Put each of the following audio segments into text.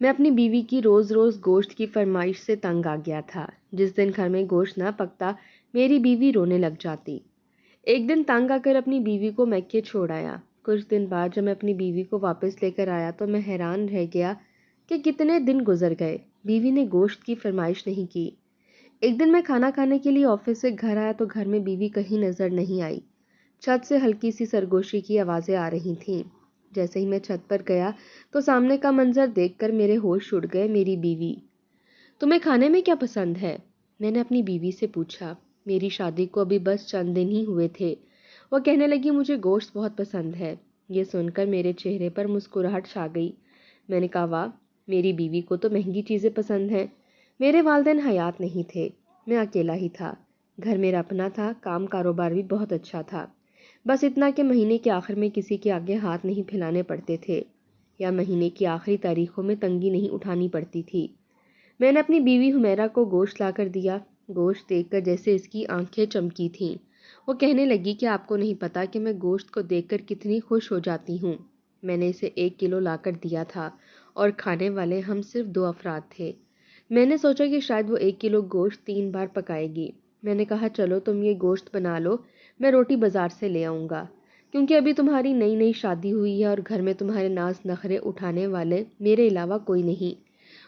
میں اپنی بیوی کی روز روز گوشت کی فرمائش سے تنگ آ گیا تھا۔ جس دن گھر میں گوشت نہ پکتا میری بیوی رونے لگ جاتی۔ ایک دن تنگ آ کر اپنی بیوی کو میکے چھوڑ آیا۔ کچھ دن بعد جب میں اپنی بیوی کو واپس لے کر آیا تو میں حیران رہ گیا کہ کتنے دن گزر گئے، بیوی نے گوشت کی فرمائش نہیں کی۔ ایک دن میں کھانا کھانے کے لیے آفس سے گھر آیا تو گھر میں بیوی کہیں نظر نہیں آئی۔ چھت سے ہلکی سی سرگوشی کی آوازیں آ رہی تھیں۔ جیسے ہی میں چھت پر گیا تو سامنے کا منظر دیکھ کر میرے ہوش اڑ گئے۔ میری بیوی: تمہیں کھانے میں کیا پسند ہے؟ میں نے اپنی بیوی سے پوچھا۔ میری شادی کو ابھی بس چند دن ہی ہوئے تھے۔ وہ کہنے لگی مجھے گوشت بہت پسند ہے۔ یہ سن کر میرے چہرے پر مسکراہٹ چھا گئی۔ میں نے کہا واہ، میری بیوی کو تو مہنگی چیزیں پسند ہیں۔ میرے والدین حیات نہیں تھے، میں اکیلا ہی تھا۔ گھر میرا اپنا تھا، کام کاروبار بھی بہت اچھا تھا، بس اتنا کہ مہینے کے آخر میں کسی کے آگے ہاتھ نہیں پھیلانے پڑتے تھے یا مہینے کی آخری تاریخوں میں تنگی نہیں اٹھانی پڑتی تھی۔ میں نے اپنی بیوی حمیرہ کو گوشت لا کر دیا۔ گوشت دیکھ کر جیسے اس کی آنکھیں چمکی تھیں۔ وہ کہنے لگی کہ آپ کو نہیں پتا کہ میں گوشت کو دیکھ کر کتنی خوش ہو جاتی ہوں۔ میں نے اسے 1 کلو لا کر دیا تھا اور کھانے والے ہم صرف 2 افراد تھے۔ میں نے سوچا کہ شاید وہ 1 کلو گوشت 3 بار پکائے گی۔ میں نے کہا چلو تم یہ گوشت بنا لو، میں روٹی بازار سے لے آؤں گا، کیونکہ ابھی تمہاری نئی نئی شادی ہوئی ہے اور گھر میں تمہارے ناز نخرے اٹھانے والے میرے علاوہ کوئی نہیں۔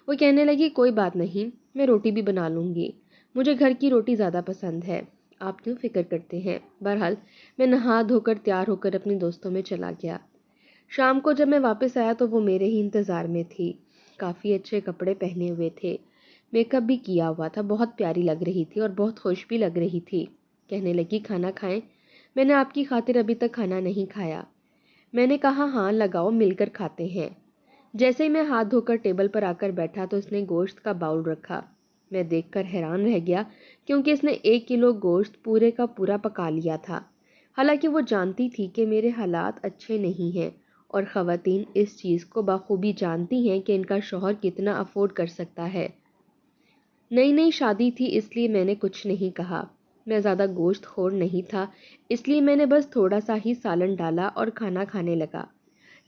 وہ کہنے لگی کوئی بات نہیں، میں روٹی بھی بنا لوں گی، مجھے گھر کی روٹی زیادہ پسند ہے، آپ کیوں فکر کرتے ہیں؟ بہرحال میں نہا دھو کر تیار ہو کر اپنے دوستوں میں چلا گیا۔ شام کو جب میں واپس آیا تو وہ میرے ہی انتظار میں تھی۔ کافی اچھے کپڑے پہنے ہوئے تھے، میک اپ بھی کیا ہوا تھا، بہت پیاری لگ رہی تھی اور بہت خوش بھی لگ رہی تھی۔ کہنے لگی کھانا کھائیں؟ میں نے آپ کی خاطر ابھی تک کھانا نہیں کھایا۔ میں نے کہا ہاں لگاؤ، مل کر کھاتے ہیں۔ جیسے ہی میں ہاتھ دھو کر ٹیبل پر آ کر بیٹھا تو اس نے گوشت کا باؤل رکھا۔ میں دیکھ کر حیران رہ گیا کیونکہ اس نے 1 کلو گوشت پورے کا پورا پکا لیا تھا۔ حالانکہ وہ جانتی تھی کہ میرے حالات اچھے نہیں ہیں اور خواتین اس چیز کو بخوبی جانتی ہیں کہ ان کا شوہر کتنا افورڈ کر سکتا ہے۔ نئی نئی شادی تھی اس لیے میں نے کچھ نہیں کہا۔ میں زیادہ گوشت خور نہیں تھا، اس لیے میں نے بس تھوڑا سا ہی سالن ڈالا اور کھانا کھانے لگا۔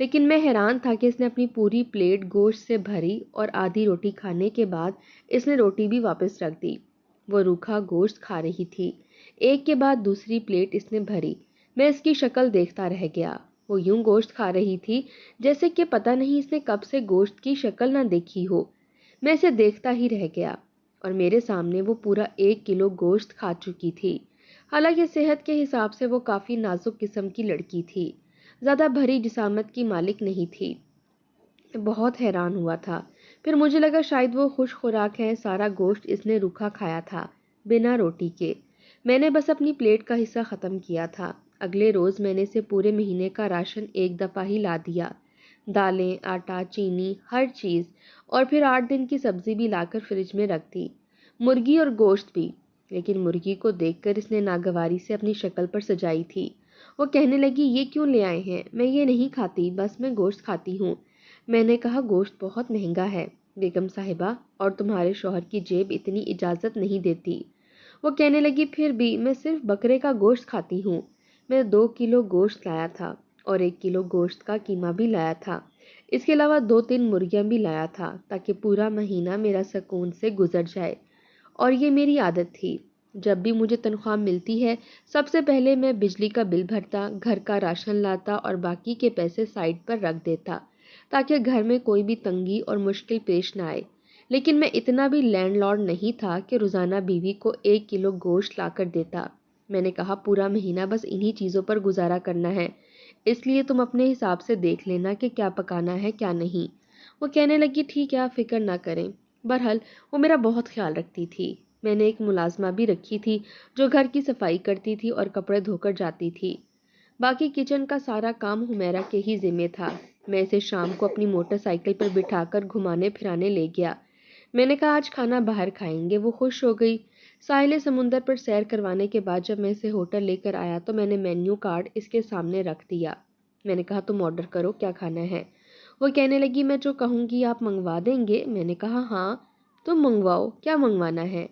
لیکن میں حیران تھا کہ اس نے اپنی پوری پلیٹ گوشت سے بھری اور آدھی روٹی کھانے کے بعد اس نے روٹی بھی واپس رکھ دی۔ وہ روکھا گوشت کھا رہی تھی۔ ایک کے بعد دوسری پلیٹ اس نے بھری۔ میں اس کی شکل دیکھتا رہ گیا۔ وہ یوں گوشت کھا رہی تھی جیسے کہ پتہ نہیں اس نے کب سے گوشت کی شکل نہ دیکھی ہو۔ میں اسے دیکھتا ہی رہ گیا اور میرے سامنے وہ پورا 1 کلو گوشت کھا چکی تھی۔ حالانکہ صحت کے حساب سے وہ کافی نازک قسم کی لڑکی تھی، زیادہ بھری جسامت کی مالک نہیں تھی۔ میں بہت حیران ہوا تھا۔ پھر مجھے لگا شاید وہ خوش خوراک ہے، سارا گوشت اس نے روکھا کھایا تھا، بنا روٹی کے۔ میں نے بس اپنی پلیٹ کا حصہ ختم کیا تھا۔ اگلے روز میں نے اسے پورے مہینے کا راشن ایک دفعہ ہی لا دیا، دالیں، آٹا، چینی، ہر چیز، اور پھر 8 دن کی سبزی بھی لا کر فریج میں رکھ دی، مرغی اور گوشت بھی۔ لیکن مرغی کو دیکھ کر اس نے ناگواری سے اپنی شکل پر سجائی تھی۔ وہ کہنے لگی یہ کیوں لے آئے ہیں؟ میں یہ نہیں کھاتی، بس میں گوشت کھاتی ہوں۔ میں نے کہا گوشت بہت مہنگا ہے بیگم صاحبہ، اور تمہارے شوہر کی جیب اتنی اجازت نہیں دیتی۔ وہ کہنے لگی پھر بھی میں صرف بکرے کا گوشت کھاتی ہوں۔ میں 2 کلو گوشت لایا تھا اور 1 کلو گوشت کا قیمہ بھی لایا تھا۔ اس کے علاوہ 2-3 مرغیاں بھی لایا تھا تاکہ پورا مہینہ میرا سکون سے گزر جائے۔ اور یہ میری عادت تھی، جب بھی مجھے تنخواہ ملتی ہے سب سے پہلے میں بجلی کا بل بھرتا، گھر کا راشن لاتا اور باقی کے پیسے سائڈ پر رکھ دیتا تاکہ گھر میں کوئی بھی تنگی اور مشکل پیش نہ آئے۔ لیکن میں اتنا بھی لینڈ لارڈ نہیں تھا کہ روزانہ بیوی کو 1 کلو گوشت لا کر دیتا۔ میں نے کہا پورا مہینہ بس انہی چیزوں پر گزارا کرنا ہے، اس لیے تم اپنے حساب سے دیکھ لینا کہ کیا پکانا ہے کیا نہیں۔ وہ کہنے لگی ٹھیک ہے آپ فکر نہ کریں۔ بہرحال وہ میرا بہت خیال رکھتی تھی۔ میں نے ایک ملازمہ بھی رکھی تھی جو گھر کی صفائی کرتی تھی اور کپڑے دھو کر جاتی تھی۔ باقی کچن کا سارا کام حمیرہ کے ہی ذمہ تھا۔ میں اسے شام کو اپنی موٹر سائیکل پر بٹھا کر گھمانے پھرانے لے گیا۔ میں نے کہا آج کھانا باہر کھائیں گے، وہ خوش ہو گئی۔ ساحل سمندر پر سیر کروانے کے بعد جب میں اسے ہوٹل لے کر آیا تو میں نے مینیو کارڈ اس کے سامنے رکھ دیا۔ میں نے کہا تم آرڈر کرو، کیا کھانا ہے؟ وہ کہنے لگی میں جو کہوں گی آپ منگوا دیں گے؟ میں نے کہا ہاں تم منگواؤ، کیا منگوانا ہے؟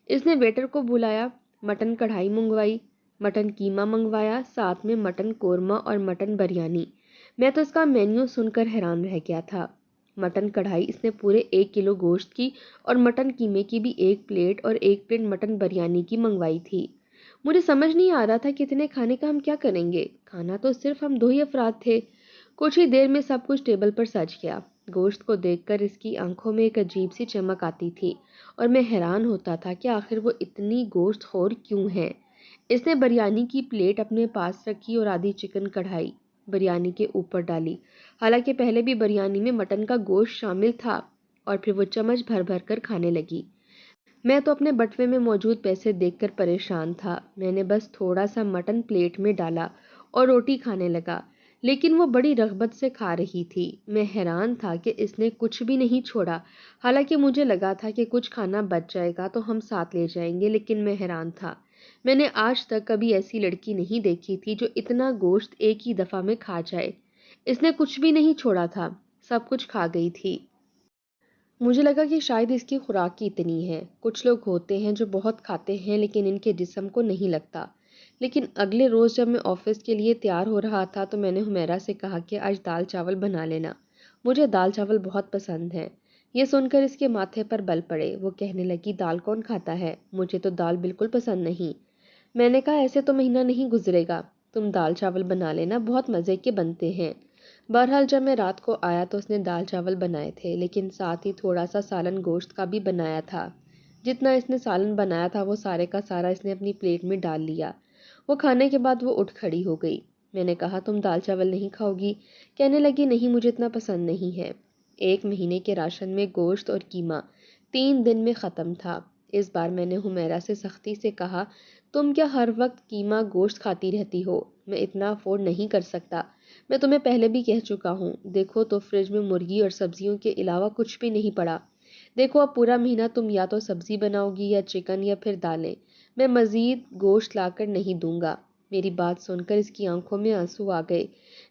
اس نے ویٹر کو بلایا، مٹن کڑھائی منگوائی، مٹن قیمہ منگوایا، ساتھ میں مٹن قورمہ اور مٹن بریانی۔ میں تو اس کا مینیو سن کر حیران رہ گیا تھا۔ مٹن کڑھائی اس نے پورے 1 کلو گوشت کی اور مٹن قیمے کی بھی 1 پلیٹ اور 1 پلیٹ مٹن بریانی کی منگوائی تھی۔ مجھے سمجھ نہیں آ رہا تھا کہ اتنے کھانے کا ہم کیا کریں گے، کھانا تو صرف ہم 2 ہی افراد تھے۔ کچھ ہی دیر میں سب کچھ ٹیبل پر سج گیا۔ گوشت کو دیکھ کر اس کی آنکھوں میں ایک عجیب سی چمک آتی تھی اور میں حیران ہوتا تھا کہ آخر وہ اتنی گوشت خور کیوں ہے۔ اس نے بریانی کی پلیٹ اپنے پاس رکھی اور آدھی چکن کڑھائی بریانی کے اوپر ڈالی، حالانکہ پہلے بھی بریانی میں مٹن کا گوشت شامل تھا، اور پھر وہ چمچ بھر بھر کر کھانے لگی۔ میں تو اپنے بٹوے میں موجود پیسے دیکھ کر پریشان تھا۔ میں نے بس تھوڑا سا مٹن پلیٹ میں ڈالا اور روٹی کھانے لگا، لیکن وہ بڑی رغبت سے کھا رہی تھی۔ میں حیران تھا کہ اس نے کچھ بھی نہیں چھوڑا، حالانکہ مجھے لگا تھا کہ کچھ کھانا بچ جائے گا تو ہم ساتھ لے جائیں گے، لیکن میں حیران تھا۔ میں نے آج تک کبھی ایسی لڑکی نہیں دیکھی تھی جو اتنا گوشت ایک ہی دفعہ میں کھا جائے۔ اس نے کچھ بھی نہیں چھوڑا تھا، سب کچھ کھا گئی تھی۔ مجھے لگا کہ شاید اس کی خوراک ہی اتنی ہے۔ کچھ لوگ ہوتے ہیں جو بہت کھاتے ہیں لیکن ان کے جسم کو نہیں لگتا۔ لیکن اگلے روز جب میں آفس کے لیے تیار ہو رہا تھا تو میں نے حمیرہ سے کہا کہ آج دال چاول بنا لینا، مجھے دال چاول بہت پسند ہے۔ یہ سن کر اس کے ماتھے پر بل پڑے۔ وہ کہنے لگی دال کون کھاتا ہے، مجھے تو دال بالکل پسند نہیں۔ میں نے کہا ایسے تو مہینہ نہیں گزرے گا، تم دال چاول بنا لینا، بہت مزے کے بنتے ہیں۔ بہرحال جب میں رات کو آیا تو اس نے دال چاول بنائے تھے، لیکن ساتھ ہی تھوڑا سا سالن گوشت کا بھی بنایا تھا۔ جتنا اس نے سالن بنایا تھا وہ سارے کا سارا اس نے اپنی پلیٹ میں ڈال لیا۔ وہ کھانے کے بعد وہ اٹھ کھڑی ہو گئی۔ میں نے کہا تم دال چاول نہیں کھاؤ گی؟ کہنے لگی نہیں، مجھے اتنا پسند نہیں ہے۔ 1 مہینے کے راشن میں گوشت اور قیمہ 3 دن میں ختم تھا۔ اس بار میں نے حمیرہ سے سختی سے کہا تم کیا ہر وقت قیمہ گوشت کھاتی رہتی ہو؟ میں اتنا افورڈ نہیں کر سکتا۔ میں تمہیں پہلے بھی کہہ چکا ہوں، دیکھو تو فریج میں مرغی اور سبزیوں کے علاوہ کچھ بھی نہیں پڑا۔ دیکھو اب پورا مہینہ تم یا تو سبزی بناؤ گی یا چکن یا پھر دالیں، میں مزید گوشت لا کر نہیں دوں گا۔ میری بات سن کر اس کی آنکھوں میں آنسو آ گئے،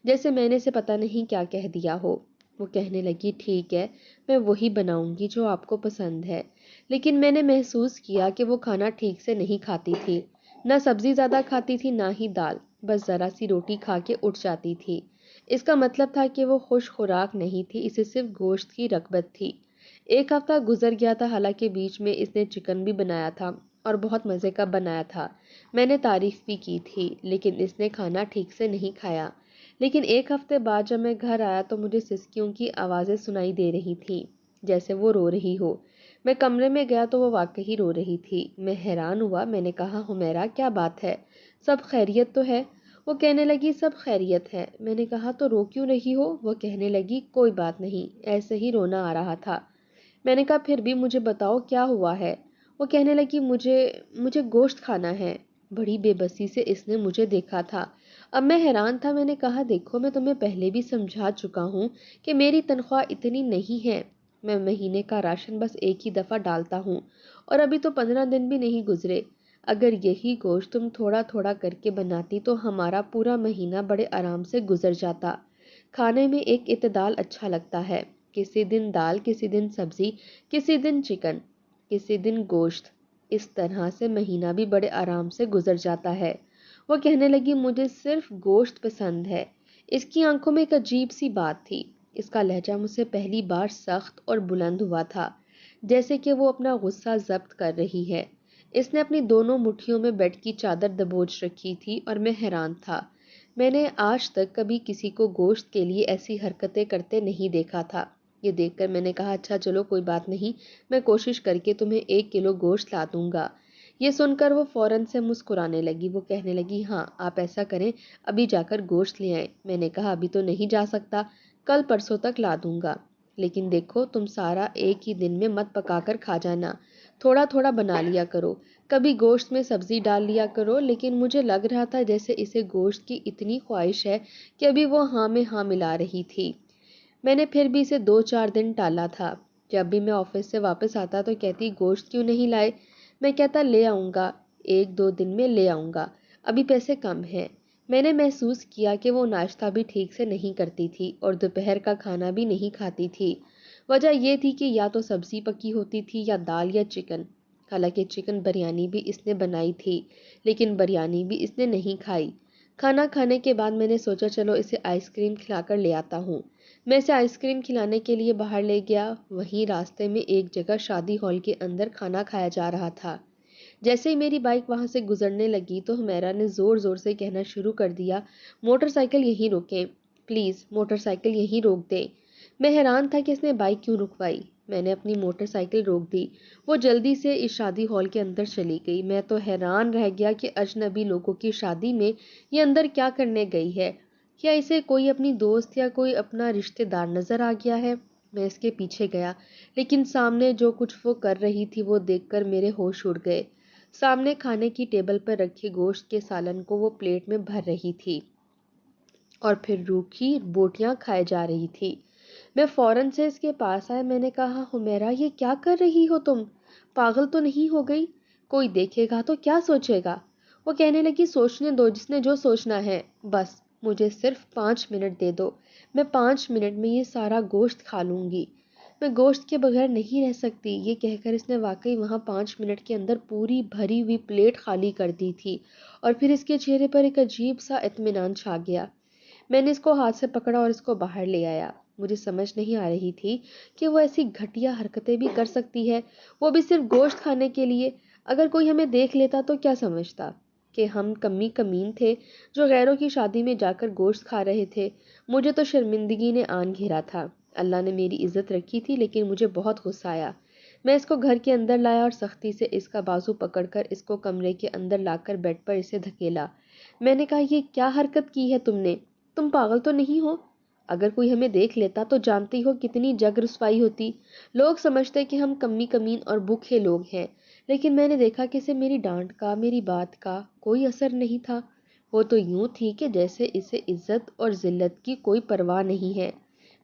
جیسے میں نے اسے پتہ نہیں کیا کہہ دیا ہو۔ وہ کہنے لگی ٹھیک ہے، میں وہی بناؤں گی جو آپ کو پسند ہے۔ لیکن میں نے محسوس کیا کہ وہ کھانا ٹھیک سے نہیں کھاتی تھی، نہ سبزی زیادہ کھاتی تھی نہ ہی دال، بس ذرا سی روٹی کھا کے اٹھ جاتی تھی۔ اس کا مطلب تھا کہ وہ خوش خوراک نہیں تھی، اسے صرف گوشت کی رغبت تھی۔ 1 ہفتہ گزر گیا تھا، حالانکہ بیچ میں اس نے چکن بھی بنایا تھا اور بہت مزے کا بنایا تھا۔ میں نے تعریف بھی کی تھی، لیکن اس نے کھانا ٹھیک سے نہیں کھایا۔ لیکن 1 ہفتے بعد جب میں گھر آیا تو مجھے سسکیوں کی آوازیں سنائی دے رہی تھیں، جیسے وہ رو رہی ہو۔ میں کمرے میں گیا تو وہ واقعی رو رہی تھی۔ میں حیران ہوا، میں نے کہا حمیرہ کیا بات ہے، سب خیریت تو ہے؟ وہ کہنے لگی سب خیریت ہے۔ میں نے کہا تو رو کیوں رہی ہو؟ وہ کہنے لگی کوئی بات نہیں، ایسے ہی رونا آ رہا تھا۔ میں نے کہا پھر بھی مجھے بتاؤ کیا ہوا ہے؟ وہ کہنے لگی مجھے گوشت کھانا ہے۔ بڑی بے بسی سے اس نے مجھے دیکھا تھا۔ اب میں حیران تھا۔ میں نے کہا دیکھو میں تمہیں پہلے بھی سمجھا چکا ہوں کہ میری تنخواہ اتنی نہیں ہے، میں مہینے کا راشن بس ایک ہی دفعہ ڈالتا ہوں، اور ابھی تو 15 دن بھی نہیں گزرے۔ اگر یہی گوشت تم تھوڑا تھوڑا کر کے بناتی تو ہمارا پورا مہینہ بڑے آرام سے گزر جاتا۔ کھانے میں ایک اعتدال اچھا لگتا ہے، کسی دن دال، کسی دن سبزی، کسی دن چکن، کسی دن گوشت، اس طرح سے مہینہ بھی بڑے آرام سے گزر جاتا ہے۔ وہ کہنے لگی مجھے صرف گوشت پسند ہے۔ اس کی آنکھوں میں ایک عجیب سی بات تھی۔ اس کا لہجہ مجھ سے پہلی بار سخت اور بلند ہوا تھا، جیسے کہ وہ اپنا غصہ ضبط کر رہی ہے۔ اس نے اپنی دونوں مٹھیوں میں بیڈ کی چادر دبوچ رکھی تھی اور میں حیران تھا۔ میں نے آج تک کبھی کسی کو گوشت کے لیے ایسی حرکتیں کرتے نہیں دیکھا تھا۔ یہ دیکھ کر میں نے کہا اچھا چلو کوئی بات نہیں، میں کوشش کر کے تمہیں 1 کلو گوشت لا دوں گا۔ یہ سن کر وہ فوراً سے مسکرانے لگی۔ وہ کہنے لگی ہاں آپ ایسا کریں، ابھی جا کر گوشت لے آئیں۔ میں نے کہا ابھی تو نہیں جا سکتا، کل پرسوں تک لا دوں گا۔ لیکن دیکھو تم سارا ایک ہی دن میں مت پکا کر کھا جانا، تھوڑا تھوڑا بنا لیا کرو، کبھی گوشت میں سبزی ڈال لیا کرو۔ لیکن مجھے لگ رہا تھا جیسے اسے گوشت کی اتنی خواہش ہے کہ ابھی وہ ہاں میں ہاں ملا رہی تھی۔ میں نے پھر بھی اسے 2-4 دن ٹالا تھا۔ جب بھی میں آفس سے واپس آتا تو کہتی گوشت کیوں نہیں لائے؟ میں کہتا لے آؤں گا، 1-2 دن میں لے آؤں گا، ابھی پیسے کم ہیں۔ میں نے محسوس کیا کہ وہ ناشتہ بھی ٹھیک سے نہیں کرتی تھی اور دوپہر کا کھانا بھی نہیں کھاتی تھی۔ وجہ یہ تھی کہ یا تو سبزی پکی ہوتی تھی یا دال یا چکن۔ حالانکہ چکن بریانی بھی اس نے بنائی تھی، لیکن بریانی بھی اس نے نہیں کھائی۔ کھانا کھانے کے بعد میں نے سوچا چلو اسے آئس کریم کھلا کر لے آتا ہوں۔ میں اسے آئس کریم کھلانے کے لیے باہر لے گیا۔ وہیں راستے میں ایک جگہ شادی ہال کے اندر کھانا کھایا جا رہا تھا۔ جیسے ہی میری بائک وہاں سے گزرنے لگی تو حمیرہ نے زور زور سے کہنا شروع کر دیا، موٹر سائیکل یہیں روکیں، پلیز موٹر سائیکل یہیں روک دیں۔ میں حیران تھا کہ اس نے بائک کیوں رکوائی۔ میں نے اپنی موٹر سائیکل روک دی۔ وہ جلدی سے اس شادی ہال کے اندر چلی گئی۔ میں تو حیران رہ گیا کہ اجنبی لوگوں کی شادی میں یہ اندر کیا کرنے گئی ہے۔ کیا اسے کوئی اپنی دوست یا کوئی اپنا رشتہ دار نظر آ گیا ہے؟ میں اس کے پیچھے گیا، لیکن سامنے جو کچھ وہ کر رہی تھی وہ دیکھ کر میرے ہوش اڑ گئے۔ سامنے کھانے کی ٹیبل پر رکھے گوشت کے سالن کو وہ پلیٹ میں بھر رہی تھی اور پھر روکھی بوٹیاں کھائے جا رہی تھی۔ میں فوراً سے اس کے پاس آیا۔ میں نے کہا، حمیرہ یہ کیا کر رہی ہو تم؟ پاگل تو نہیں ہو گئی؟ کوئی دیکھے گا تو کیا سوچے گا؟ وہ کہنے لگی، سوچنے دو جس نے جو سوچنا ہے، بس مجھے صرف 5 منٹ دے دو، میں 5 منٹ میں یہ سارا گوشت کھا لوں گی۔ میں گوشت کے بغیر نہیں رہ سکتی۔ یہ کہہ کر اس نے واقعی وہاں 5 منٹ کے اندر پوری بھری ہوئی پلیٹ خالی کر دی تھی، اور پھر اس کے چہرے پر ایک عجیب سا اطمینان چھا گیا۔ میں نے اس کو ہاتھ سے پکڑا اور اس کو باہر لے آیا۔ مجھے سمجھ نہیں آ رہی تھی کہ وہ ایسی گھٹیا حرکتیں بھی کر سکتی ہے، وہ بھی صرف گوشت کھانے کے لیے۔ اگر کوئی ہمیں دیکھ لیتا تو کیا سمجھتا؟ کہ ہم کمی کمین تھے جو غیروں کی شادی میں جا کر گوشت کھا رہے تھے۔ مجھے تو شرمندگی نے آن گھیرا تھا۔ اللہ نے میری عزت رکھی تھی، لیکن مجھے بہت غصہ آیا۔ میں اس کو گھر کے اندر لایا اور سختی سے اس کا بازو پکڑ کر اس کو کمرے کے اندر لا کر بیڈ پر اسے دھکیلا۔ میں نے کہا، یہ کیا حرکت کی ہے تم نے؟ تم پاگل تو نہیں ہو؟ اگر کوئی ہمیں دیکھ لیتا تو جانتی ہو کتنی جگ رسوائی ہوتی۔ لوگ سمجھتے کہ ہم کمی کمین اور بھوکے لوگ ہیں، لیکن میں نے دیکھا کہ اسے میری ڈانٹ کا، میری بات کا کوئی اثر نہیں تھا۔ وہ تو یوں تھی کہ جیسے اسے عزت اور ذلت کی کوئی پرواہ نہیں ہے،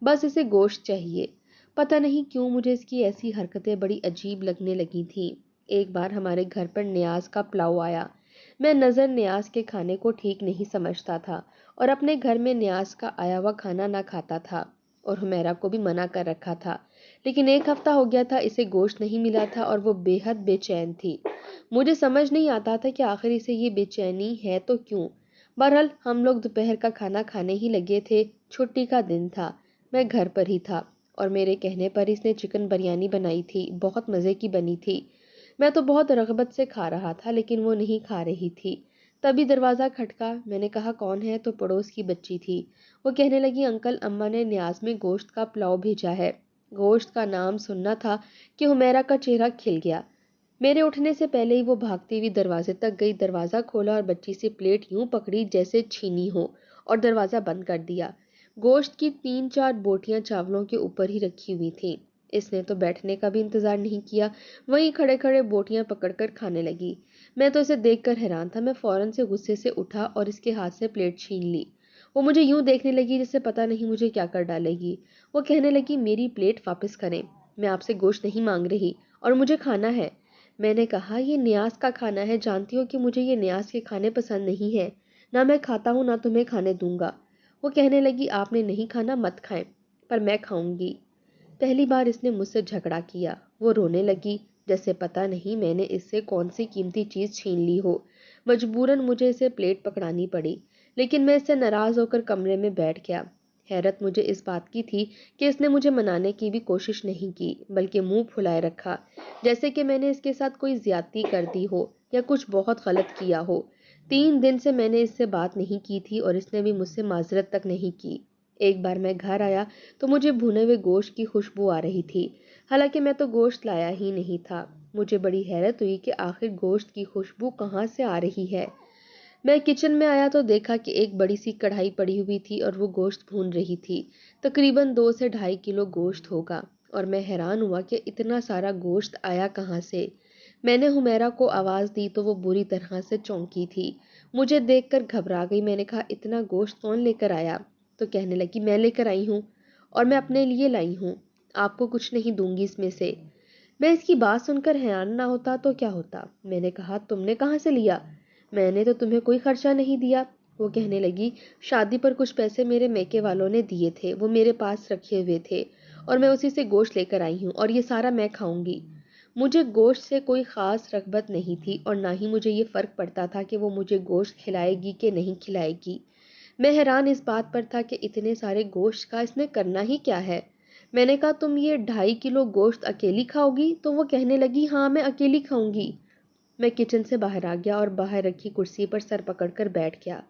بس اسے گوشت چاہیے۔ پتہ نہیں کیوں مجھے اس کی ایسی حرکتیں بڑی عجیب لگنے لگی تھیں۔ ایک بار ہمارے گھر پر نیاز کا پلاؤ آیا۔ میں نظر نیاز کے کھانے کو ٹھیک نہیں سمجھتا تھا اور اپنے گھر میں نیاز کا آیا ہوا کھانا نہ کھاتا تھا، اور حمیرہ کو بھی منع کر رکھا تھا، لیکن 1 ہفتہ ہو گیا تھا اسے گوشت نہیں ملا تھا اور وہ بے حد بے چین تھی۔ مجھے سمجھ نہیں آتا تھا کہ آخر اسے یہ بے چینی ہے تو کیوں۔ بہرحال ہم لوگ دوپہر کا کھانا کھانے ہی لگے تھے۔ چھٹی کا دن تھا، میں گھر پر ہی تھا، اور میرے کہنے پر اس نے چکن بریانی بنائی تھی، بہت مزے کی بنی تھی۔ میں تو بہت رغبت سے کھا رہا تھا، لیکن وہ نہیں کھا رہی تھی۔ تبھی دروازہ کھٹکا۔ میں نے کہا، کون ہے؟ تو پڑوس کی بچی تھی۔ وہ کہنے لگی، انکل، اماں نے نیاز میں گوشت کا پلاؤ بھیجا ہے۔ گوشت کا نام سننا تھا کہ حمیرہ کا چہرہ کھل گیا۔ میرے اٹھنے سے پہلے ہی وہ بھاگتی ہوئی دروازے تک گئی، دروازہ کھولا اور بچی سے پلیٹ یوں پکڑی جیسے چھینی ہو، اور دروازہ بند کر دیا۔ گوشت کی 3-4 بوٹیاں چاولوں کے اوپر ہی رکھی ہوئی تھیں۔ اس نے تو بیٹھنے کا بھی انتظار نہیں کیا، وہیں کھڑے کھڑے بوٹیاں پکڑ کر کھانے لگی۔ میں تو اسے دیکھ کر حیران تھا۔ میں فوراً سے غصے سے اٹھا اور اس کے ہاتھ سے پلیٹ چھین لی۔ وہ مجھے یوں دیکھنے لگی جسے پتہ نہیں مجھے کیا کر ڈالے گی۔ وہ کہنے لگی، میری پلیٹ واپس کریں، میں آپ سے گوشت نہیں مانگ رہی اور مجھے کھانا ہے۔ میں نے کہا، یہ نیاز کا کھانا ہے، جانتی ہو کہ مجھے یہ نیاز کے کھانے پسند نہیں ہے، نہ میں کھاتا ہوں نہ تمہیں کھانے دوں گا۔ وہ کہنے لگی، آپ نے نہیں کھانا مت کھائیں، پر میں کھاؤں گی۔ پہلی بار اس نے مجھ سے جھگڑا کیا۔ وہ رونے لگی جیسے پتہ نہیں میں نے اس سے کون سی قیمتی چیز چھین لی ہو۔ مجبوراً مجھے اسے پلیٹ پکڑانی پڑی، لیکن میں اس سے ناراض ہو کر کمرے میں بیٹھ گیا۔ حیرت مجھے اس بات کی تھی کہ اس نے مجھے منانے کی بھی کوشش نہیں کی، بلکہ منہ پھلائے رکھا، جیسے کہ میں نے اس کے ساتھ کوئی زیادتی کر دی ہو یا کچھ بہت غلط کیا ہو۔ 3 دن سے میں نے اس سے بات نہیں کی تھی اور اس نے بھی مجھ سے معذرت تک نہیں کی۔ ایک بار میں گھر آیا تو مجھے بھونے ہوئے گوشت کی خوشبو آ رہی تھی، حالانکہ میں تو گوشت لایا ہی نہیں تھا۔ مجھے بڑی حیرت ہوئی کہ آخر گوشت کی خوشبو کہاں سے آ رہی ہے۔ میں کچن میں آیا تو دیکھا کہ ایک بڑی سی کڑھائی پڑی ہوئی تھی اور وہ گوشت بھون رہی تھی۔ تقریباً 2 سے 2.5 کلو گوشت ہوگا، اور میں حیران ہوا کہ اتنا سارا گوشت آیا کہاں سے۔ میں نے حمیرہ کو آواز دی تو وہ بری طرح سے چونکی تھی، مجھے دیکھ کر گھبرا گئی۔ میں نے کہا، اتنا گوشت کون لے کر آیا؟ تو کہنے لگی، میں لے کر آئی ہوں، اور میں اپنے لیے لائی ہوں، آپ کو کچھ نہیں دوں گی اس میں سے۔ میں اس کی بات سن کر حیران نہ ہوتا تو کیا ہوتا۔ میں نے کہا، تم نے کہاں سے لیا؟ میں نے تو تمہیں کوئی خرچہ نہیں دیا۔ وہ کہنے لگی، شادی پر کچھ پیسے میرے میکے والوں نے دیے تھے، وہ میرے پاس رکھے ہوئے تھے، اور میں اسی سے گوشت لے کر آئی ہوں، اور یہ سارا میں کھاؤں گی۔ مجھے گوشت سے کوئی خاص رغبت نہیں تھی، اور نہ ہی مجھے یہ فرق پڑتا تھا کہ وہ مجھے گوشت کھلائے گی کہ نہیں کھلائے گی۔ میں حیران اس بات پر تھا کہ اتنے سارے گوشت کا اس نے کرنا ہی کیا ہے۔ میں نے کہا تم یہ 2.5 کلو گوشت اکیلی کھاؤ گی؟ تو وہ کہنے لگی ہاں میں اکیلی کھاؤں گی۔ میں کچن سے باہر آ گیا اور باہر رکھی کرسی پر سر پکڑ کر بیٹھ گیا۔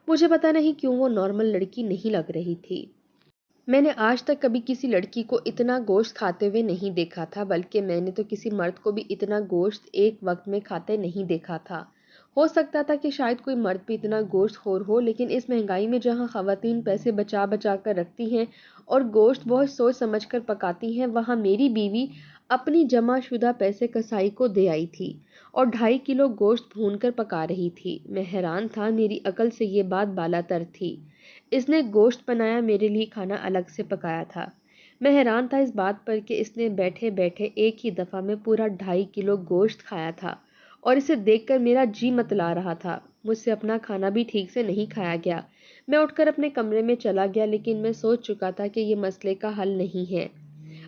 مجھے پتا نہیں کیوں وہ نارمل لڑکی نہیں لگ رہی تھی۔ میں نے آج تک کبھی کسی لڑکی کو اتنا گوشت کھاتے ہوئے نہیں دیکھا تھا، بلکہ میں نے تو کسی مرد کو بھی اتنا گوشت ایک وقت میں کھاتے نہیں دیکھا تھا۔ ہو سکتا تھا کہ شاید کوئی مرد بھی اتنا گوشت خور ہو، لیکن اس مہنگائی میں جہاں خواتین پیسے بچا بچا کر رکھتی ہیں اور گوشت بہت سوچ سمجھ کر پکاتی ہیں، وہاں میری بیوی اپنی جمع شدہ پیسے کسائی کو دے آئی تھی اور 2.5 کلو گوشت بھون کر پکا رہی تھی۔ میں حیران تھا، میری عقل سے یہ بات بالا تر تھی۔ اس نے گوشت بنایا، میرے لیے کھانا الگ سے پکایا تھا۔ میں حیران تھا اس بات پر کہ اس نے بیٹھے بیٹھے ایک ہی دفعہ میں پورا 2.5 کلو گوشت کھایا تھا اور اسے دیکھ کر میرا جی متلا رہا تھا۔ مجھ سے اپنا کھانا بھی ٹھیک سے نہیں کھایا گیا۔ میں اٹھ کر اپنے کمرے میں چلا گیا، لیکن میں سوچ چکا تھا کہ یہ مسئلے کا حل نہیں ہے۔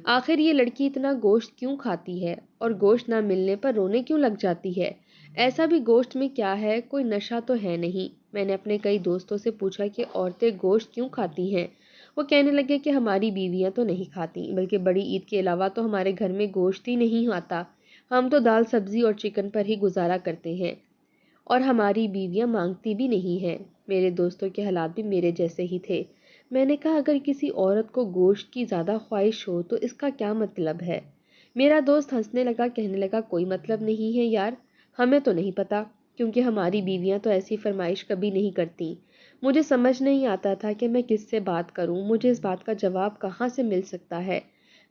آخر یہ لڑکی اتنا گوشت کیوں کھاتی ہے اور گوشت نہ ملنے پر رونے کیوں لگ جاتی ہے؟ ایسا بھی گوشت میں کیا ہے؟ کوئی نشہ تو ہے نہیں؟ میں نے اپنے کئی دوستوں سے پوچھا کہ عورتیں گوشت کیوں کھاتی ہیں۔ وہ کہنے لگے کہ ہماری بیویاں تو نہیں کھاتی، بلکہ بڑی عید کے علاوہ تو ہمارے گھر میں گوشت ہی نہیں آتا۔ ہم تو دال سبزی اور چکن پر ہی گزارا کرتے ہیں اور ہماری بیویاں مانگتی بھی نہیں ہیں۔ میرے دوستوں کے حالات بھی میرے جیسے ہی تھے۔ میں نے کہا اگر کسی عورت کو گوشت کی زیادہ خواہش ہو تو اس کا کیا مطلب ہے؟ میرا دوست ہنسنے لگا، کہنے لگا کوئی مطلب نہیں ہے یار، ہمیں تو نہیں پتا، کیونکہ ہماری بیویاں تو ایسی فرمائش کبھی نہیں کرتی۔ مجھے سمجھ نہیں آتا تھا کہ میں کس سے بات کروں، مجھے اس بات کا جواب کہاں سے مل سکتا ہے۔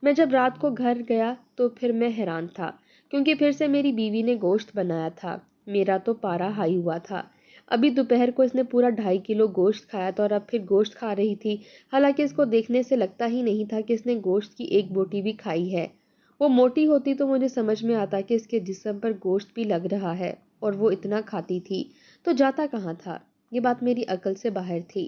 میں جب رات کو گھر گیا تو پھر میں حیران تھا، کیونکہ پھر سے میری بیوی نے گوشت بنایا تھا۔ میرا تو پارا ہائی ہوا تھا۔ ابھی دوپہر کو اس نے پورا 2.5 کلو گوشت کھایا تھا اور اب پھر گوشت کھا رہی تھی، حالانکہ اس کو دیکھنے سے لگتا ہی نہیں تھا کہ اس نے گوشت کی ایک بوٹی بھی کھائی ہے۔ وہ موٹی ہوتی تو مجھے سمجھ میں آتا کہ اس کے جسم پر گوشت بھی لگ رہا ہے، اور وہ اتنا کھاتی تھی تو جاتا کہاں تھا؟ یہ بات میری عقل سے باہر تھی۔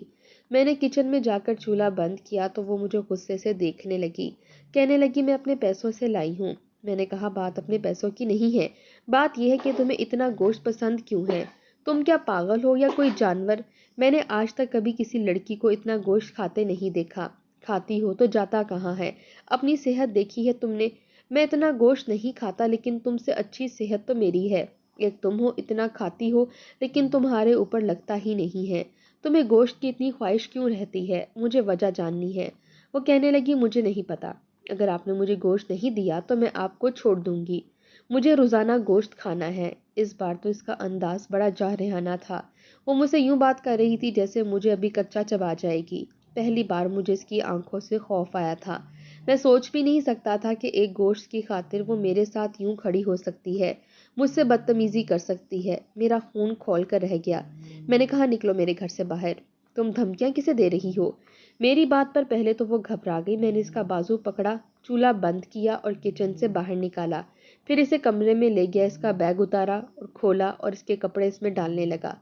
میں نے کچن میں جا کر چولہا بند کیا تو وہ مجھے غصے سے دیکھنے لگی، کہنے لگی میں اپنے پیسوں سے لائی ہوں۔ میں نے کہا بات اپنے پیسوں کی نہیں ہے، بات یہ ہے کہ تمہیں اتنا گوشت پسند کیوں ہے؟ تم کیا پاگل ہو یا کوئی جانور؟ میں نے آج تک کبھی کسی لڑکی کو اتنا گوشت کھاتے نہیں دیکھا۔ کھاتی ہو تو جاتا کہاں ہے؟ اپنی صحت دیکھی ہے تم نے؟ میں اتنا گوشت نہیں کھاتا، لیکن تم سے اچھی صحت تو میری ہے۔ ایک تم ہو اتنا کھاتی ہو لیکن تمہارے اوپر لگتا ہی نہیں ہے۔ تمہیں گوشت کی اتنی خواہش کیوں رہتی ہے؟ مجھے وجہ جاننی ہے۔ وہ کہنے لگی مجھے نہیں پتا، اگر آپ نے مجھے گوشت نہیں دیا تو میں آپ کو چھوڑ دوں گی۔ مجھے روزانہ گوشت کھانا ہے۔ اس بار تو اس کا انداز بڑا جارحانہ تھا۔ وہ مجھ سے یوں بات کر رہی تھی جیسے مجھے ابھی کچا چبا جائے گی۔ پہلی بار مجھے اس کی آنکھوں سے خوف آیا تھا۔ میں سوچ بھی نہیں سکتا تھا کہ ایک گوشت کی خاطر وہ میرے ساتھ یوں کھڑی ہو سکتی ہے، مجھ سے بدتمیزی کر سکتی ہے۔ میرا خون کھول کر رہ گیا۔ میں نے کہا نکلو میرے گھر سے باہر۔ تم دھمکیاں کسے دے رہی ہو؟ میری بات پر پہلے تو وہ گھبرا گئی۔ میں نے اس کا بازو پکڑا، چولہا بند کیا اور کچن سے باہر نکالا، پھر اسے کمرے میں لے گیا، اس کا بیگ اتارا اور کھولا اور اس کے کپڑے اس میں ڈالنے لگا۔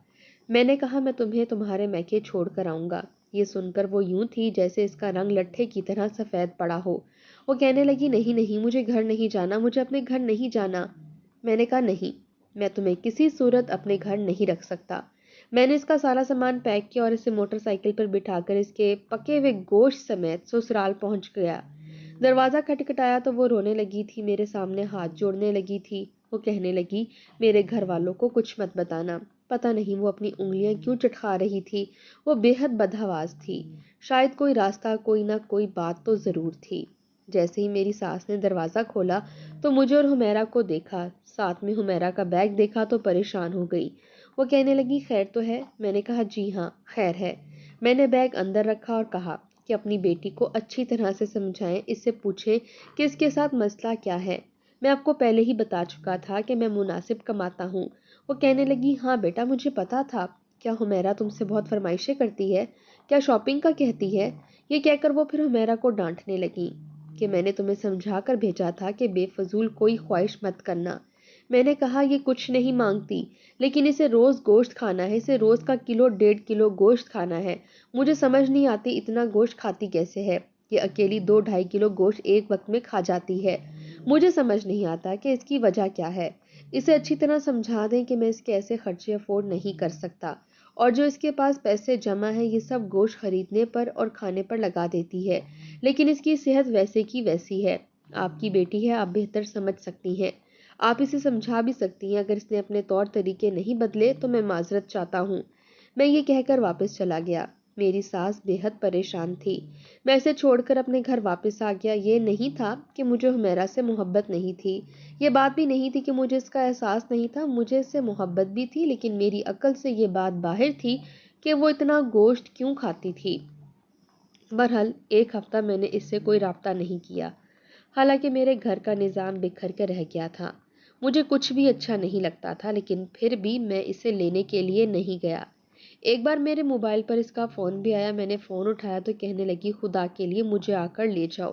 میں نے کہا میں تمہیں تمہارے میکے چھوڑ کر آؤں گا۔ یہ سن کر وہ یوں تھی جیسے اس کا رنگ لٹھے کی طرح سفید پڑا ہو۔ وہ کہنے لگی نہیں نہیں، مجھے گھر نہیں جانا، مجھے اپنے گھر نہیں جانا۔ میں نے کہا نہیں، میں تمہیں کسی صورت اپنے گھر نہیں رکھ سکتا۔ میں نے اس کا سارا سامان پیک کیا اور اسے موٹر سائیکل پر بٹھا کر اس کے پکے ہوئے گوشت سمیت سسرال پہنچ گیا۔ دروازہ کھٹکھٹایا تو وہ رونے لگی تھی، میرے سامنے ہاتھ جوڑنے لگی تھی۔ وہ کہنے لگی میرے گھر والوں کو کچھ مت بتانا۔ پتہ نہیں وہ اپنی انگلیاں کیوں چٹکا رہی تھی، وہ بے حد بدحواس تھی۔ شاید کوئی راستہ، کوئی نہ کوئی بات تو ضرور تھی۔ جیسے ہی میری ساس نے دروازہ کھولا تو مجھے اور حمیرہ کو دیکھا، ساتھ میں حمیرہ کا بیگ دیکھا تو پریشان ہو گئی۔ وہ کہنے لگی خیر تو ہے؟ میں نے کہا جی ہاں خیر ہے۔ میں نے بیگ اندر رکھا اور کہا کہ اپنی بیٹی کو اچھی طرح سے سمجھائیں، اس سے پوچھیں کہ اس کے ساتھ مسئلہ کیا ہے۔ میں آپ کو پہلے ہی بتا چکا تھا کہ میں مناسب کماتا ہوں۔ وہ کہنے لگی ہاں بیٹا مجھے پتا تھا۔ کیا حمیرہ تم سے بہت فرمائشیں کرتی ہے؟ کیا شاپنگ کا کہتی ہے؟ یہ کہہ کر وہ پھر حمیرہ کو ڈانٹنے لگی کہ میں نے تمہیں سمجھا کر بھیجا تھا کہ بے فضول کوئی خواہش مت کرنا۔ میں نے کہا یہ کچھ نہیں مانگتی، لیکن اسے روز گوشت کھانا ہے، اسے روز کا 1.5 کلو گوشت کھانا ہے۔ مجھے سمجھ نہیں آتی اتنا گوشت کھاتی کیسے ہے۔ یہ اکیلی 2-2.5 کلو گوشت ایک وقت میں کھا جاتی ہے۔ مجھے سمجھ نہیں آتا کہ اس کی وجہ کیا ہے۔ اسے اچھی طرح سمجھا دیں کہ میں اس کے ایسے خرچے افورڈ نہیں کر سکتا اور جو اس کے پاس پیسے جمع ہیں یہ سب گوشت خریدنے پر اور کھانے پر لگا دیتی ہے، لیکن اس کی صحت ویسے کی ویسی ہے۔ آپ کی بیٹی ہے، آپ بہتر سمجھ سکتی ہیں، آپ اسے سمجھا بھی سکتی ہیں۔ اگر اس نے اپنے طور طریقے نہیں بدلے تو میں معذرت چاہتا ہوں۔ میں یہ کہہ کر واپس چلا گیا۔ میری ساس بے حد پریشان تھی۔ میں اسے چھوڑ کر اپنے گھر واپس آ گیا۔ یہ نہیں تھا کہ مجھے حمیرہ سے محبت نہیں تھی، یہ بات بھی نہیں تھی کہ مجھے اس کا احساس نہیں تھا، مجھے اس سے محبت بھی تھی، لیکن میری عقل سے یہ بات باہر تھی کہ وہ اتنا گوشت کیوں کھاتی تھی۔ بہرحال 1 ہفتہ میں نے اس سے کوئی رابطہ نہیں کیا، حالانکہ میرے گھر کا نظام بکھر کے رہ گیا تھا۔ مجھے کچھ بھی اچھا نہیں لگتا تھا، لیکن پھر بھی میں اسے لینے کے لیے نہیں گیا۔ ایک بار میرے موبائل پر اس کا فون بھی آیا۔ میں نے فون اٹھایا تو کہنے لگی، خدا کے لیے مجھے آ کر لے جاؤ،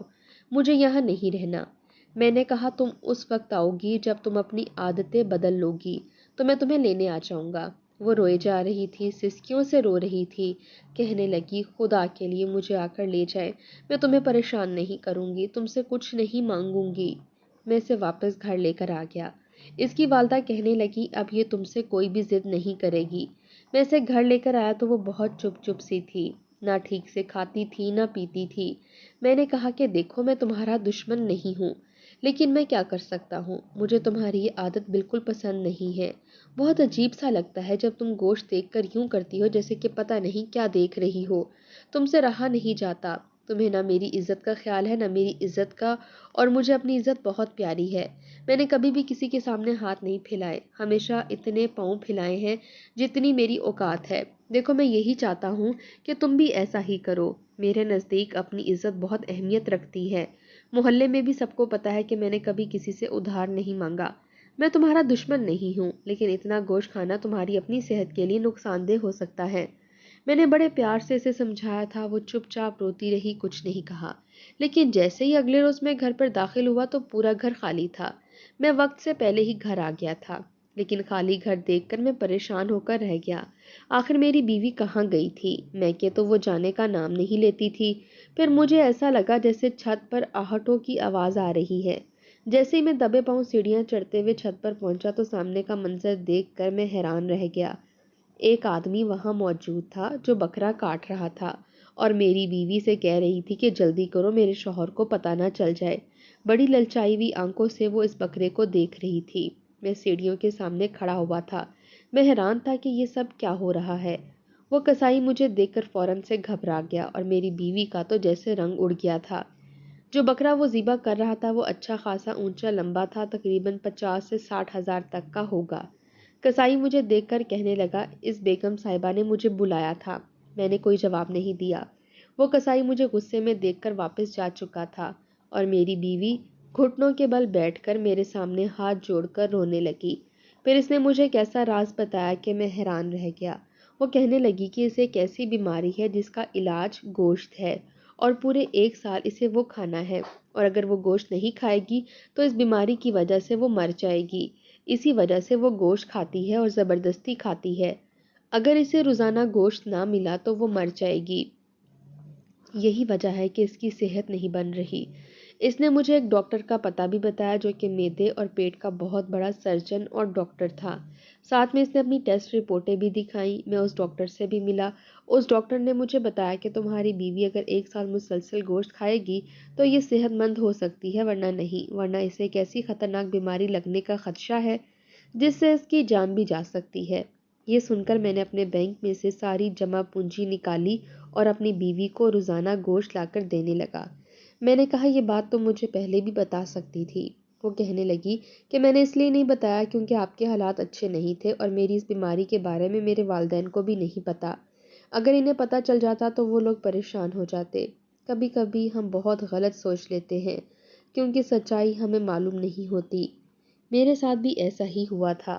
مجھے یہاں نہیں رہنا۔ میں نے کہا، تم اس وقت آؤ گی جب تم اپنی عادتیں بدل لو گی تو میں تمہیں لینے آ جاؤں گا۔ وہ روئے جا رہی تھی، سسکیوں سے رو رہی تھی۔ کہنے لگی، خدا کے لیے مجھے آ کر لے جائے، میں تمہیں پریشان نہیں کروں گی، تم سے کچھ نہیں مانگوں گی۔ میں اسے واپس گھر لے کر آ گیا۔ اس کی والدہ کہنے لگی، اب یہ تم سے کوئی بھی ضد نہیں کرے گی۔ میں اسے گھر لے کر آیا تو وہ بہت چپ چپ سی تھی، نہ ٹھیک سے کھاتی تھی نہ پیتی تھی۔ میں نے کہا کہ دیکھو، میں تمہارا دشمن نہیں ہوں، لیکن میں کیا کر سکتا ہوں، مجھے تمہاری یہ عادت بالکل پسند نہیں ہے۔ بہت عجیب سا لگتا ہے جب تم گوشت دیکھ کر یوں کرتی ہو جیسے کہ پتہ نہیں کیا دیکھ رہی ہو۔ تم سے رہا نہیں جاتا، تمہیں نہ میری عزت کا خیال ہے نہ میری عزت کا، اور مجھے اپنی عزت بہت پیاری ہے۔ میں نے کبھی بھی کسی کے سامنے ہاتھ نہیں پھیلائے، ہمیشہ اتنے پاؤں پھیلائے ہیں جتنی میری اوقات ہے۔ دیکھو، میں یہی چاہتا ہوں کہ تم بھی ایسا ہی کرو۔ میرے نزدیک اپنی عزت بہت اہمیت رکھتی ہے۔ محلے میں بھی سب کو پتا ہے کہ میں نے کبھی کسی سے ادھار نہیں مانگا۔ میں تمہارا دشمن نہیں ہوں، لیکن اتنا گوشت کھانا تمہاری اپنی صحت کے لیے نقصان دہ ہو سکتا ہے۔ میں نے بڑے پیار سے اسے سمجھایا تھا، وہ چپ چاپ روتی رہی، کچھ نہیں کہا۔ لیکن جیسے ہی اگلے روز میں گھر پر داخل ہوا تو پورا گھر خالی تھا۔ میں وقت سے پہلے ہی گھر آ گیا تھا، لیکن خالی گھر دیکھ کر میں پریشان ہو کر رہ گیا۔ آخر میری بیوی کہاں گئی تھی؟ میکے تو وہ جانے کا نام نہیں لیتی تھی۔ پھر مجھے ایسا لگا جیسے چھت پر آہٹوں کی آواز آ رہی ہے۔ جیسے ہی میں دبے پاؤں سیڑھیاں چڑھتے ہوئے چھت پر پہنچا تو سامنے کا منظر دیکھ کر میں حیران رہ گیا۔ ایک آدمی وہاں موجود تھا جو بکرا کاٹ رہا تھا اور میری بیوی سے کہہ رہی تھی کہ جلدی کرو، میرے شوہر کو پتہ نہ چل جائے۔ بڑی للچائی ہوئی آنکھوں سے وہ اس بکرے کو دیکھ رہی تھی۔ میں سیڑھیوں کے سامنے کھڑا ہوا تھا، میں حیران تھا کہ یہ سب کیا ہو رہا ہے۔ وہ کسائی مجھے دیکھ کر فوراً سے گھبرا گیا اور میری بیوی کا تو جیسے رنگ اڑ گیا تھا۔ جو بکرا وہ ذبح کر رہا تھا وہ اچھا خاصا اونچا لمبا تھا، تقریباً 50 سے 60 ہزار تک کا ہوگا۔ کسائی مجھے دیکھ کر کہنے لگا، اس بیگم صاحبہ نے مجھے بلایا تھا۔ میں نے کوئی جواب نہیں دیا۔ وہ کسائی مجھے غصے میں دیکھ کر واپس جا چکا تھا اور میری بیوی گھٹنوں کے بل بیٹھ کر میرے سامنے ہاتھ جوڑ کر رونے لگی۔ پھر اس نے مجھے ایک ایسا راز بتایا کہ میں حیران رہ گیا۔ وہ کہنے لگی کہ اسے ایک ایسی بیماری ہے جس کا علاج گوشت ہے اور پورے 1 سال اسے وہ کھانا ہے، اور اگر وہ گوشت نہیں کھائے گی تو اس بیماری کی وجہ سے وہ مر جائے گی۔ اسی وجہ سے وہ گوشت کھاتی ہے اور زبردستی کھاتی ہے۔ اگر اسے روزانہ گوشت نہ ملا تو وہ مر جائے گی۔ یہی وجہ ہے کہ اس کی صحت نہیں بن رہی۔ اس نے مجھے ایک ڈاکٹر کا پتہ بھی بتایا جو کہ معدے اور پیٹ کا بہت بڑا سرجن اور ڈاکٹر تھا۔ ساتھ میں اس نے اپنی ٹیسٹ رپورٹیں بھی دکھائیں۔ میں اس ڈاکٹر سے بھی ملا۔ اس ڈاکٹر نے مجھے بتایا کہ تمہاری بیوی اگر 1 سال مسلسل گوشت کھائے گی تو یہ صحت مند ہو سکتی ہے، ورنہ نہیں، ورنہ اسے ایک ایسی خطرناک بیماری لگنے کا خدشہ ہے جس سے اس کی جان بھی جا سکتی ہے۔ یہ سن کر میں نے اپنے بینک میں سے ساری جمع پونجی نکالی اور اپنی بیوی کو روزانہ گوشت لا کر دینے لگا۔ میں نے کہا، یہ بات تم مجھے پہلے بھی بتا سکتی تھی۔ وہ کہنے لگی کہ میں نے اس لیے نہیں بتایا کیونکہ آپ کے حالات اچھے نہیں تھے اور میری اس بیماری کے بارے میں میرے والدین کو بھی نہیں پتا۔ اگر انہیں پتہ چل جاتا تو وہ لوگ پریشان ہو جاتے۔ کبھی کبھی ہم بہت غلط سوچ لیتے ہیں کیونکہ سچائی ہمیں معلوم نہیں ہوتی۔ میرے ساتھ بھی ایسا ہی ہوا تھا۔